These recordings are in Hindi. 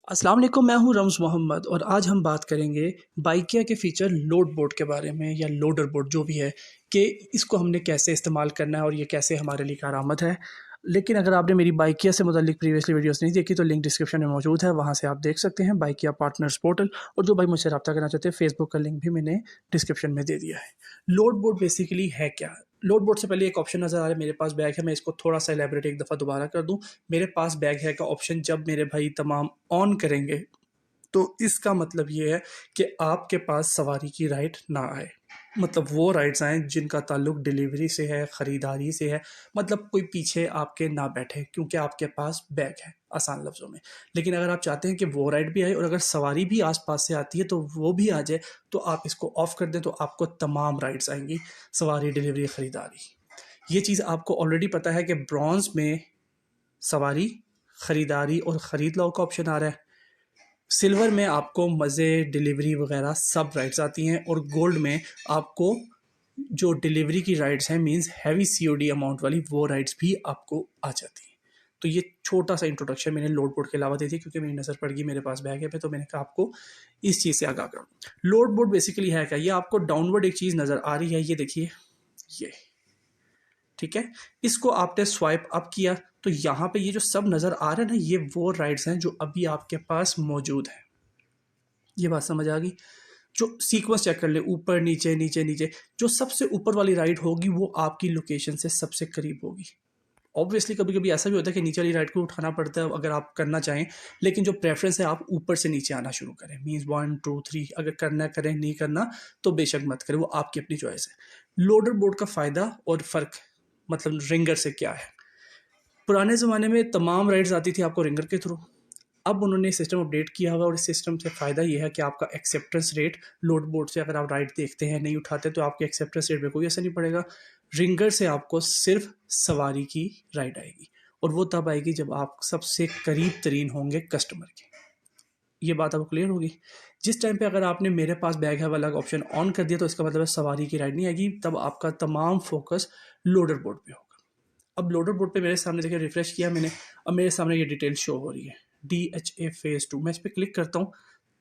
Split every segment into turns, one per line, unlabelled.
अस्सलाम वालेकुम, मैं हूँ रम्ज़ मोहम्मद और आज हम बात करेंगे बाइकिया के फ़ीचर लोड बोर्ड के बारे में या लोडर बोर्ड जो भी है कि इसको हमने कैसे इस्तेमाल करना है और ये कैसे हमारे लिए कारआमद है। लेकिन अगर आपने मेरी बाइकिया से मुतल्लिक प्रीवियसली वीडियोस नहीं देखी तो लिंक डिस्क्रिप्शन में मौजूद है, वहाँ से आप देख सकते हैं बाइकिया पार्टनर्स पोर्टल। और जो भाई मुझसे रब्ता करना चाहते हैं फेसबुक का लिंक भी मैंने डिस्क्रिप्शन में दे दिया है। लोड बोर्ड बेसिकली है क्या? लोड बोर्ड से पहले एक ऑप्शन नज़र आ रहा है, मेरे पास बैग है, मैं इसको थोड़ा सा एलैबोरेट एक दफ़ा दोबारा कर दूँ। मेरे पास बैग है का ऑप्शन जब मेरे भाई तमाम ऑन करेंगे तो इसका मतलब ये है कि आपके पास सवारी की राइड ना आए। मतलब वो राइड्स आएँ जिनका ताल्लुक डिलीवरी से है, ख़रीदारी से है, मतलब कोई पीछे आपके ना बैठे क्योंकि आपके पास बैग है, आसान लफ्ज़ों में। लेकिन अगर आप चाहते हैं कि वो राइड भी आए और अगर सवारी भी आस-पास से आती है तो वो भी आ जाए, तो आप इसको ऑफ़ कर दें तो आपको तमाम राइड्स आएँगी, सवारी, डिलीवरी, ख़रीदारी। ये चीज़ आपको ऑलरेडी पता है कि ब्रॉन्ज़ में सवारी, ख़रीदारी और ख़रीद लो का ऑप्शन आ रहा है। सिल्वर में आपको मज़े, डिलीवरी वगैरह सब राइड्स आती हैं और गोल्ड में आपको जो डिलीवरी की राइड्स हैं मींस हैवी सीओडी अमाउंट वाली वो राइड्स भी आपको आ जाती हैं। तो ये छोटा सा इंट्रोडक्शन मैंने लोड बोर्ड के अलावा दे दी क्योंकि मेरी नज़र पड़ गई मेरे पास बैग है पे, तो मैंने कहा आपको इस चीज़ से आगाह करूँ। लोड बोर्ड बेसिकली है क्या? ये आपको डाउनवर्ड एक चीज़ नज़र आ रही है, ये देखिए, ये ठीक है। इसको आपने स्वाइप अप किया तो यहाँ पे ये जो सब नज़र आ रहा है ना, ये वो राइड्स हैं जो अभी आपके पास मौजूद हैं। ये बात समझ आ गई? जो सीक्वेंस चेक कर ले, ऊपर नीचे नीचे नीचे, जो सबसे ऊपर वाली राइड होगी वो आपकी लोकेशन से सबसे करीब होगी। ऑब्वियसली कभी कभी ऐसा भी होता है कि नीचे वाली राइड को उठाना पड़ता है अगर आप करना चाहें, लेकिन जो प्रेफरेंस है आप ऊपर से नीचे आना शुरू करें। मीन्स 1 2 3 अगर करना करें, नहीं करना तो बेशक मत करें, वो आपकी अपनी चॉइस है। लोडर बोर्ड का फ़ायदा और फ़र्क मतलब रिंगर से क्या है? पुराने ज़माने में तमाम राइड्स आती थी आपको रिंगर के थ्रू। अब उन्होंने सिस्टम अपडेट किया हुआ और इस सिस्टम से फ़ायदा ये है कि आपका एक्सेप्टेंस रेट लोड बोर्ड से अगर आप राइड देखते हैं, नहीं उठाते, तो आपके एक्सेप्टेंस रेट पे कोई असर नहीं पड़ेगा। रिंगर से आपको सिर्फ सवारी की राइड आएगी और वो तब आएगी जब आप सबसे करीब तरीन होंगे कस्टमर के। ये बात आपको क्लियर होगी? जिस टाइम पे अगर आपने मेरे पास बैग है वाला ऑप्शन ऑन कर दिया तो इसका मतलब है सवारी की राइड नहीं आएगी, तब आपका तमाम फोकस लोडर बोर्ड पे होगा। अब लोडर बोर्ड पे मेरे सामने देखिए, रिफ्रेश किया मैंने, अब मेरे सामने ये डिटेल शो हो रही है, DHA फेज़ 2। मैं इस पे क्लिक करता हूँ,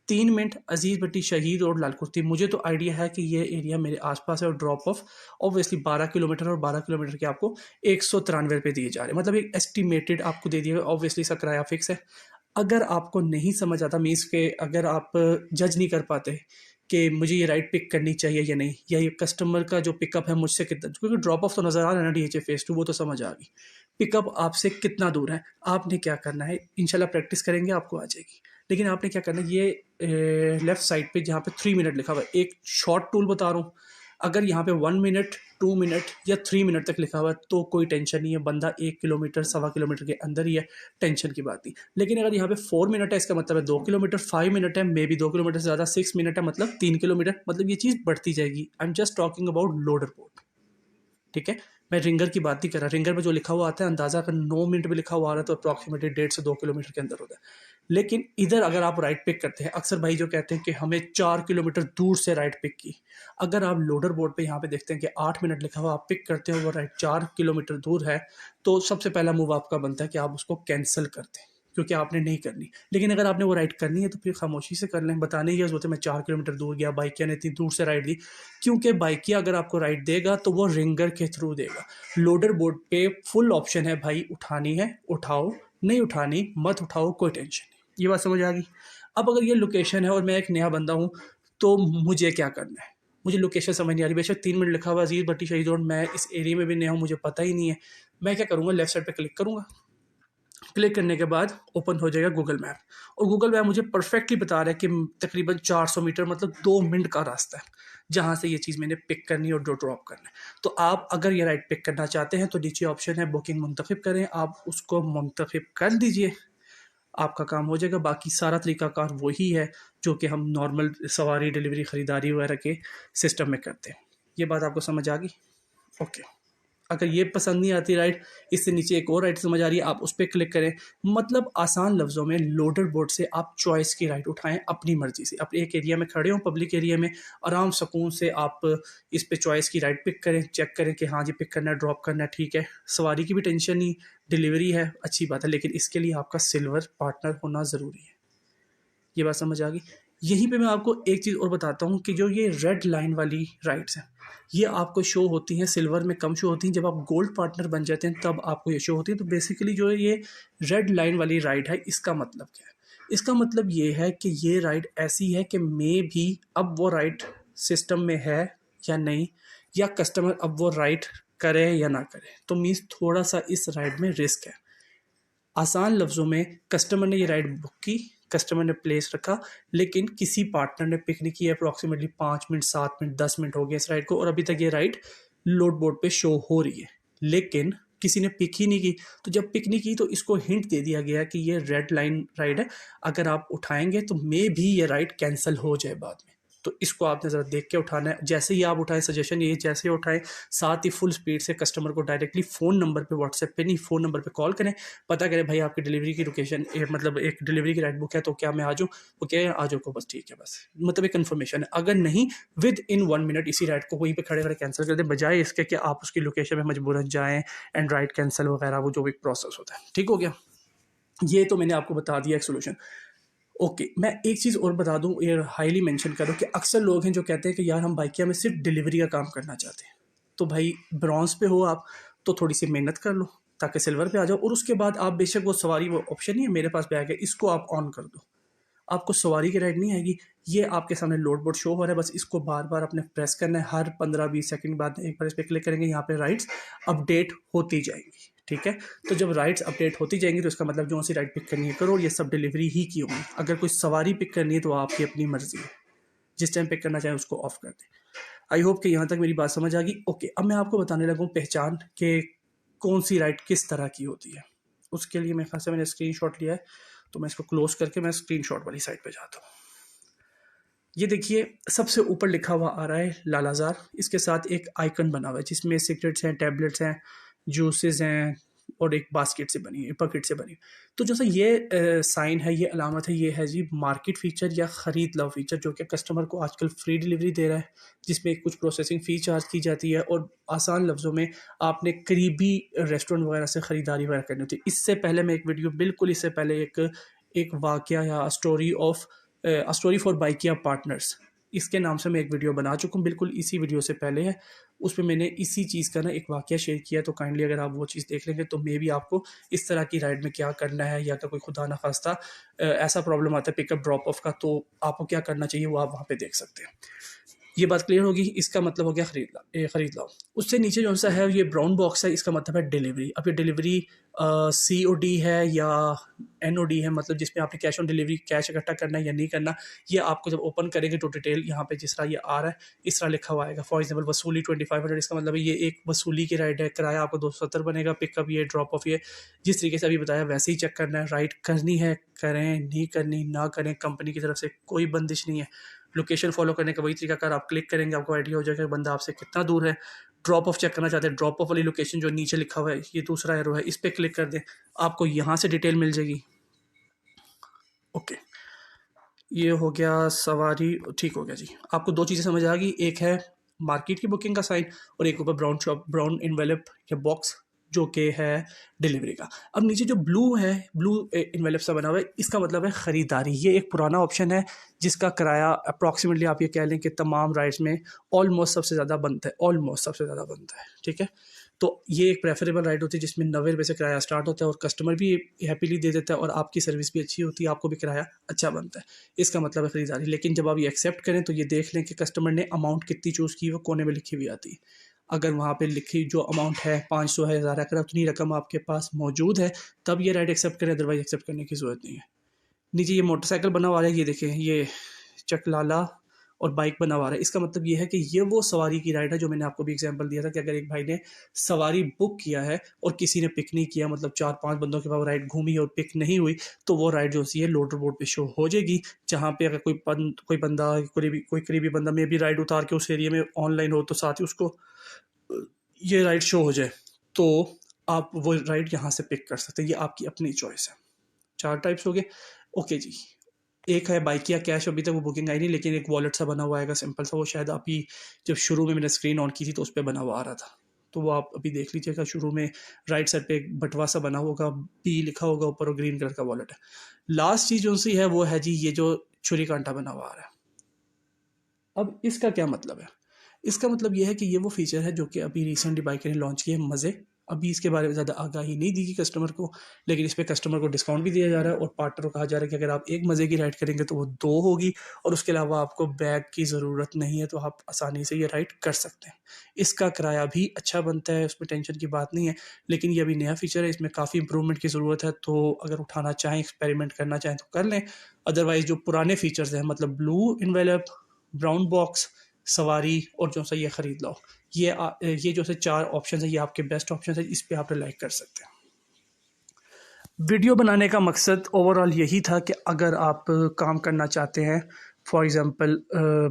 3 मिनट अजीज़ भट्टी शहीद और लाल कुर्ती। मुझे तो आइडिया है कि ये एरिया मेरे आसपास है और ड्रॉप ऑफ ऑब्वियसली 12 किलोमीटर और 12 किलोमीटर के आपको 193 रुपये दिए जा रहे हैं। मतलब एक एस्टिमेटेड आपको दे दिया, ऑब्वियसली इसका किराया फिक्स है। अगर आपको नहीं समझ आता, मीन्स के अगर आप जज नहीं कर पाते कि मुझे ये राइड पिक करनी चाहिए या नहीं, या ये कस्टमर का जो पिकअप है मुझसे कितना, क्योंकि ड्रॉप ऑफ तो नज़र आ रहा है ना DHA फेज़ 2, वो तो समझ आ गई। पिकअप आपसे कितना दूर है, आपने क्या करना है, इंशाल्लाह प्रैक्टिस करेंगे आपको आ जाएगी। लेकिन आपने क्या करना है, ये लेफ़्ट साइड पे जहाँ पे 3 मिनट लिखा हुआ है, एक शॉर्ट टूल बता रहा हूँ। अगर यहाँ पे 1 मिनट, 2 मिनट या 3 मिनट तक लिखा हुआ है तो कोई टेंशन नहीं है, बंदा 1 किलोमीटर, सवा किलोमीटर के अंदर ही है, टेंशन की बात नहीं। लेकिन अगर यहाँ पे 4 मिनट है, इसका मतलब है 2 किलोमीटर, 5 मिनट है, मे बी 2 किलोमीटर से ज़्यादा, 6 मिनट है मतलब 3 किलोमीटर, मतलब ये चीज़ बढ़ती जाएगी। I am just talking about loader board, ठीक है? मैं रिंगर की बात नहीं कर रहा। रिंगर में जो लिखा हुआ आता है, अंदाज़ा अगर 9 मिनट में लिखा हुआ आ रहा है तो अप्रॉक्सिमेटली 1.5 से 2 किलोमीटर के अंदर होता है। लेकिन इधर अगर आप राइड पिक करते हैं, अक्सर भाई जो कहते हैं कि हमें 4 किलोमीटर दूर से राइड पिक की। अगर आप लोडर बोर्ड पे यहाँ पे देखते हैं कि 8 मिनट लिखा हुआ, आप पिक करते हो, वो राइड 4 किलोमीटर दूर है, तो सबसे पहला मूव आपका बनता है कि आप उसको कैंसल कर दें, क्योंकि आपने नहीं करनी। लेकिन अगर आपने वो राइड करनी है तो फिर खामोशी से कर लें, बताने की ज़रूरत है मैं 4 किलोमीटर दूर गया, बाइकिया ने इतनी दूर से राइड दी। क्योंकि बाइकिया अगर आपको राइड देगा तो वो रिंगर के थ्रू देगा। लोडर बोर्ड पे फुल ऑप्शन है भाई, उठानी है उठाओ, नहीं उठानी मत उठाओ, कोई टेंशन नहीं। ये बात समझ आ गई? अब अगर ये लोकेशन है और मैं एक नया बंदा हूँ तो मुझे क्या करना है? मुझे लोकेशन समझ नहीं आ रही, बेशक 3 मिनट लिखा हुआ अजीज़ भट्टी शहीद रोड, मैं इस एरिया में भी नया हूँ, मुझे पता ही नहीं है। मैं क्या करूँगा, लेफ्ट साइड पे क्लिक करूँगा। क्लिक करने के बाद ओपन हो जाएगा गूगल मैप और गूगल मैप मुझे परफेक्टली बता रहा है कि तकरीबन 400 मीटर मतलब 2 मिनट का रास्ता है जहाँ से ये चीज़ मैंने पिक करनी है और जो ड्रॉप करना है। तो आप अगर ये राइड पिक करना चाहते हैं तो नीचे ऑप्शन है बुकिंग मुंतखब करें, आप उसको मुंतखब कर दीजिए, आपका काम हो जाएगा। बाकी सारा तरीकाकार वही है जो कि हम नॉर्मल सवारी, डिलीवरी, ख़रीदारी वगैरह के सिस्टम में करते हैं। ये बात आपको समझ आ गई? ओके। अगर ये पसंद नहीं आती राइट, इससे नीचे एक और राइट समझ आ रही है, आप उस पर क्लिक करें। मतलब आसान लफ्ज़ों में लोडर बोर्ड से आप चॉइस की राइट उठाएं अपनी मर्ज़ी से। आप एक एरिया में खड़े हों, पब्लिक एरिया में, आराम सुकून से आप इस पे चॉइस की राइट पिक करें, चेक करें कि हाँ जी पिक करना है, ड्रॉप करना है, ठीक है। सवारी की भी टेंशन नहीं, डिलीवरी है, अच्छी बात है, लेकिन इसके लिए आपका सिल्वर पार्टनर होना ज़रूरी है। ये बात समझ आ गई। यहीं पे मैं आपको एक चीज़ और बताता हूँ कि जो ये रेड लाइन वाली राइड्स हैं, ये आपको शो होती हैं, सिल्वर में कम शो होती हैं, जब आप गोल्ड पार्टनर बन जाते हैं तब आपको ये शो होती है। तो बेसिकली जो है ये रेड लाइन वाली राइड है, इसका मतलब क्या है? इसका मतलब ये है कि ये राइड ऐसी है कि मे भी अब वो राइड सिस्टम में है या नहीं, या कस्टमर अब वो राइड करे या ना करे। तो मीन्स थोड़ा सा इस राइड में रिस्क है। आसान लफ्ज़ों में कस्टमर ने ये राइड बुक की, कस्टमर ने प्लेस रखा, लेकिन किसी पार्टनर ने पिक नहीं किया। अप्रॉक्सीमेटली 5 मिनट, 7 मिनट, 10 मिनट हो गए इस राइड को, और अभी तक ये राइड लोड बोर्ड पे शो हो रही है, लेकिन किसी ने पिक ही नहीं की। तो जब पिक नहीं की तो इसको हिंट दे दिया गया कि ये रेड लाइन राइड है, अगर आप उठाएंगे तो मे भी ये राइड कैंसिल हो जाए बाद में। तो इसको आपने ज़रा देख के उठाना है। जैसे ही आप उठाएं, सजेशन ये जैसे ही उठाएं, साथ ही फुल स्पीड से कस्टमर को डायरेक्टली फ़ोन नंबर पे, व्हाट्सएप पे नहीं, फ़ोन नंबर पे कॉल करें। पता करें भाई आपकी डिलीवरी की लोकेशन, मतलब एक डिलीवरी की राइड बुक है, तो क्या मैं आ जाऊँ? वो क्या है, आ जाओ को बस, ठीक है बस, मतलब एक कन्फर्मेशन है। अगर नहीं, विद इन 1 मिनट इसी राइड को वहीं पे खड़े खड़े कैंसिल कर दें, बजाय इसके कि आप उसकी लोकेशन में मजबूरन जाएँ एंड राइड कैंसिल वगैरह, वो जो भी प्रोसेस होता है। ठीक हो गया? ये तो मैंने आपको बता दिया एक सोल्यूशन। ओके, मैं एक चीज़ और बता दूं, ये हाईली मेंशन करूं कि अक्सर लोग हैं जो कहते हैं कि यार हम बाइकिया में सिर्फ डिलीवरी का काम करना चाहते हैं। तो भाई ब्रॉन्ज पे हो आप, तो थोड़ी सी मेहनत कर लो ताकि सिल्वर पे आ जाओ, और उसके बाद आप बेशक वो सवारी, वो ऑप्शन नहीं है, मेरे पास बैग है, इसको आप ऑन कर दो। आपको सवारी की राइड नहीं आएगी। ये आपके सामने लोड बोर्ड शो हो रहा है, बस इसको बार बार अपने प्रेस करना है। हर 15-20 सेकंड बाद एक बार इस पर क्लिक करेंगे, यहाँ पे राइड्स अपडेट होती जाएंगी। ठीक है? तो जब राइड्स अपडेट होती जाएंगी तो इसका मतलब जो सी राइड पिक करनी है करो, और ये सब डिलीवरी ही की होगी। अगर कोई सवारी पिक करनी है तो आपकी अपनी मर्जी है, जिस टाइम पिक करना चाहें उसको ऑफ कर दें। आई होप कि यहाँ तक मेरी बात समझ आ गई। ओके, अब मैं आपको बताने लगा हूँ पहचान के कौन सी राइड किस तरह की होती है। उसके लिए मेरे ख्याल से मैंने स्क्रीनशॉट लिया है, तो मैं इसको क्लोज करके मैं स्क्रीनशॉट वाली साइड पे जाता हूँ। ये देखिए, सबसे ऊपर लिखा हुआ आ रहा है लालाजार, इसके साथ एक आइकन बना हुआ है जिसमें सिगरेट्स हैं, टैबलेट्स हैं, जूसेस हैं, और एक बास्केट से बनी है, पकेट से बनी। तो जैसा ये साइन है, ये अलामत है, ये है जी मार्केट फीचर या ख़रीद लो फीचर, जो कि कस्टमर को आजकल फ्री डिलीवरी दे रहा है, जिसमें कुछ प्रोसेसिंग फ़ी चार्ज की जाती है, और आसान लफ्ज़ों में आपने करीबी रेस्टोरेंट वगैरह से ख़रीदारी वगैरह करनी होती है। इससे पहले मैं एक वीडियो, बिल्कुल इससे पहले एक वाक़या या story of a story for Bykea partners, इसके नाम से मैं एक वीडियो बना चुका हूँ, बिल्कुल इसी वीडियो से पहले है। उस पे मैंने इसी चीज़ का ना एक वाक़या शेयर किया, तो काइंडली अगर आप वो चीज़ देख लेंगे तो मे बी आपको इस तरह की राइड में क्या करना है, या तो कोई खुदा ना खास्ता ऐसा प्रॉब्लम आता है पिकअप ड्रॉप ऑफ का, तो आपको क्या करना चाहिए वो आप वहाँ पे देख सकते हैं। ये बात क्लियर होगी। इसका मतलब हो गया खरीद लो। उससे नीचे जो सा है ये ब्राउन बॉक्स है, इसका मतलब है डिलीवरी। अब ये डिलीवरी COD है या NOD है, मतलब जिसमें आपने कैश ऑन डिलीवरी, कैश इकट्ठा करना है या नहीं करना, ये आपको जब ओपन करेंगे तो डिटेल यहाँ पे जिस तरह ये आ रहा है इस तरह लिखा हुआ आएगा। फॉर एग्जाम्पल वसूली 2500, इसका मतलब है ये एक वसूली की राइड है, किराया आपको 270 बनेगा, पिकअप ये, ड्रॉप ऑफ ये। जिस तरीके से अभी बताया वैसे ही चेक करना है, राइड करनी है करें, नहीं करनी ना करें, कंपनी की तरफ से कोई बंदिश नहीं है। लोकेशन फॉलो करने का वही तरीका कर, आप क्लिक करेंगे आपको आइडिया हो जाएगा बंदा आपसे कितना दूर है। ड्रॉप ऑफ चेक करना चाहते हैं, ड्रॉप ऑफ वाली लोकेशन जो नीचे लिखा हुआ है, ये दूसरा एरो है, इस पर क्लिक कर दें, आपको यहाँ से डिटेल मिल जाएगी। ओके, ये हो गया सवारी, ठीक हो गया जी। आपको दो चीज़ें समझ आ गई, एक है मार्केट की बुकिंग का साइन, और एक ऊपर ब्राउन शॉप, ब्राउन इन्वेलप या बॉक्स जो कि है डिलीवरी का। अब नीचे जो ब्लू है, ब्लू इन्वेलप सा बना हुआ है, इसका मतलब है ख़रीदारी। ये एक पुराना ऑप्शन है जिसका किराया अप्रॉक्सीमेटली आप ये कह लें कि तमाम राइड्स में ऑलमोस्ट सबसे ज़्यादा बनता है, ऑलमोस्ट सबसे ज़्यादा बनता है। ठीक है? तो ये एक प्रेफरेबल राइड होती है जिसमें 90 रुपये से किराया स्टार्ट होता है, और कस्टमर भी हैप्पीली दे देता है, और आपकी सर्विस भी अच्छी होती है, आपको भी किराया अच्छा बनता है। इसका मतलब है खरीदारी। लेकिन जब आप ये एक्सेप्ट करें तो ये देख लें कि कस्टमर ने अमाउंट कितनी चूज़ की, वो कोने में लिखी हुई आती है। अगर वहाँ पे लिखी जो अमाउंट है 500 है, 1000 है, अगर उतनी रकम आपके पास मौजूद है तब ये राइड एक्सेप्ट करें, अदरवाइज एक्सेप्ट करने की ज़रूरत नहीं है। नीचे ये मोटरसाइकिल बना हुआ है, ये देखें, ये चकलाला और बाइक बना हुआ है। इसका मतलब ये है कि ये वो सवारी की राइड है जो मैंने आपको भी एग्जांपल दिया था कि अगर एक भाई ने सवारी बुक किया है और किसी ने पिक नहीं किया, मतलब 4-5 बंदों के पास राइड घूमी और पिक नहीं हुई, तो वो राइड जो सी है लोडर बोर्ड पे शो हो जाएगी। जहाँ पे अगर कोई बंदा, कोई करीबी बंदा में भी राइड उतार के उस एरिया में ऑनलाइन हो, तो साथ ही उसको ये राइड शो हो जाए, तो आप वो राइड यहाँ से पिक कर सकते हैं। ये आपकी अपनी चॉइस है। 4 टाइप्स हो गए। ओके जी। एक है बाइक या कैश, अभी तक वो बुकिंग आई नहीं, लेकिन एक वॉलेट सा बना हुआ आएगा सिंपल सा, वो शायद आप ही जब शुरू में मैंने स्क्रीन ऑन की थी तो उस पर बना हुआ आ रहा था। तो वो आप अभी देख लीजिएगा, शुरू में राइट साइड पे एक बटवा सा बना होगा, बी लिखा होगा ऊपर और ग्रीन कलर का वॉलेट है। लास्ट चीज़ जो सी है वो है जी ये जो छुरी कांटा बना हुआ आ रहा है। अब इसका क्या मतलब है? इसका मतलब ये है कि ये वो फीचर है जो कि अभी रिसेंटली बाइकर ने लॉन्च किया है, मज़े। अभी इसके बारे में ज़्यादा आगाही नहीं दी गई कस्टमर को, लेकिन इस पे कस्टमर को डिस्काउंट भी दिया जा रहा है और पार्टनर को कहा जा रहा है कि अगर आप एक मज़े की राइड करेंगे तो वो 2 होगी और उसके अलावा आपको बैग की ज़रूरत नहीं है, तो आप आसानी से ये राइड कर सकते हैं। इसका किराया भी अच्छा बनता है, उसमें टेंशन की बात नहीं है, लेकिन ये अभी नया फीचर है, इसमें काफ़ी इंप्रूवमेंट की ज़रूरत है, तो अगर उठाना चाहें, एक्सपेरिमेंट करना चाहें तो कर लें। अदरवाइज़ जो पुराने फीचर्स हैं, मतलब ब्लू एनवेलप, ब्राउन बॉक्स, सवारी और जो सा ये ख़रीद लो, ये जो से 4 ऑप्शन है, ये आपके बेस्ट ऑप्शन है, इस पे आप रिलाई कर सकते हैं। वीडियो बनाने का मकसद ओवरऑल यही था कि अगर आप काम करना चाहते हैं, फॉर एग्ज़ाम्पल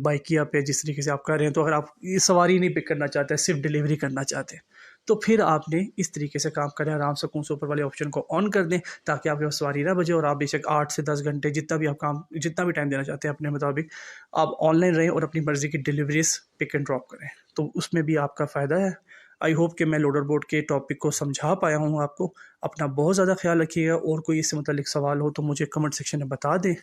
बाइकिया पे जिस तरीके से आप कर रहे हैं, तो अगर आप ये सवारी नहीं पिक करना चाहते हैं, सिर्फ डिलीवरी करना चाहते हैं, तो फिर आपने इस तरीके से काम करें, आराम से कौन से ऊपर वाले ऑप्शन को ऑन कर दें, ताकि आपके पास सवारी ना बचे और आप बेशक 8 से 10 घंटे जितना भी टाइम देना चाहते हैं अपने मुताबिक, आप ऑनलाइन रहें और अपनी मर्ज़ी की डिलीवरीज पिक एंड ड्रॉप करें, तो उसमें भी आपका फ़ायदा है। आई होप कि मैं लोडर बोर्ड के टॉपिक को समझा पाया हूँ आपको। अपना बहुत ज़्यादा ख्याल रखिएगा, और कोई इससे मुतालिक सवाल हो तो मुझे कमेंट सेक्शन में बता दें।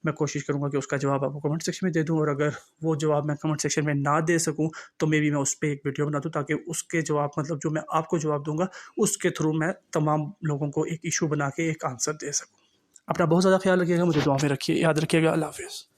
मैं कोशिश करूँगा कि उसका जवाब आपको कमेंट सेक्शन में दे दूँ, और अगर वो जवाब मैं कमेंट सेक्शन में ना दे सकूँ तो मे बी मैं उस पे एक वीडियो बना दूँ, ताकि उसके जवाब, मतलब जो मैं आपको जवाब दूँगा उसके थ्रू मैं तमाम लोगों को एक इशू बना के एक आंसर दे सकूँ। अपना बहुत ज़्यादा ख्याल रखिएगा, मुझे दुआ में रखिए, याद रखिएगा। अल्लाह हाफ़िज़।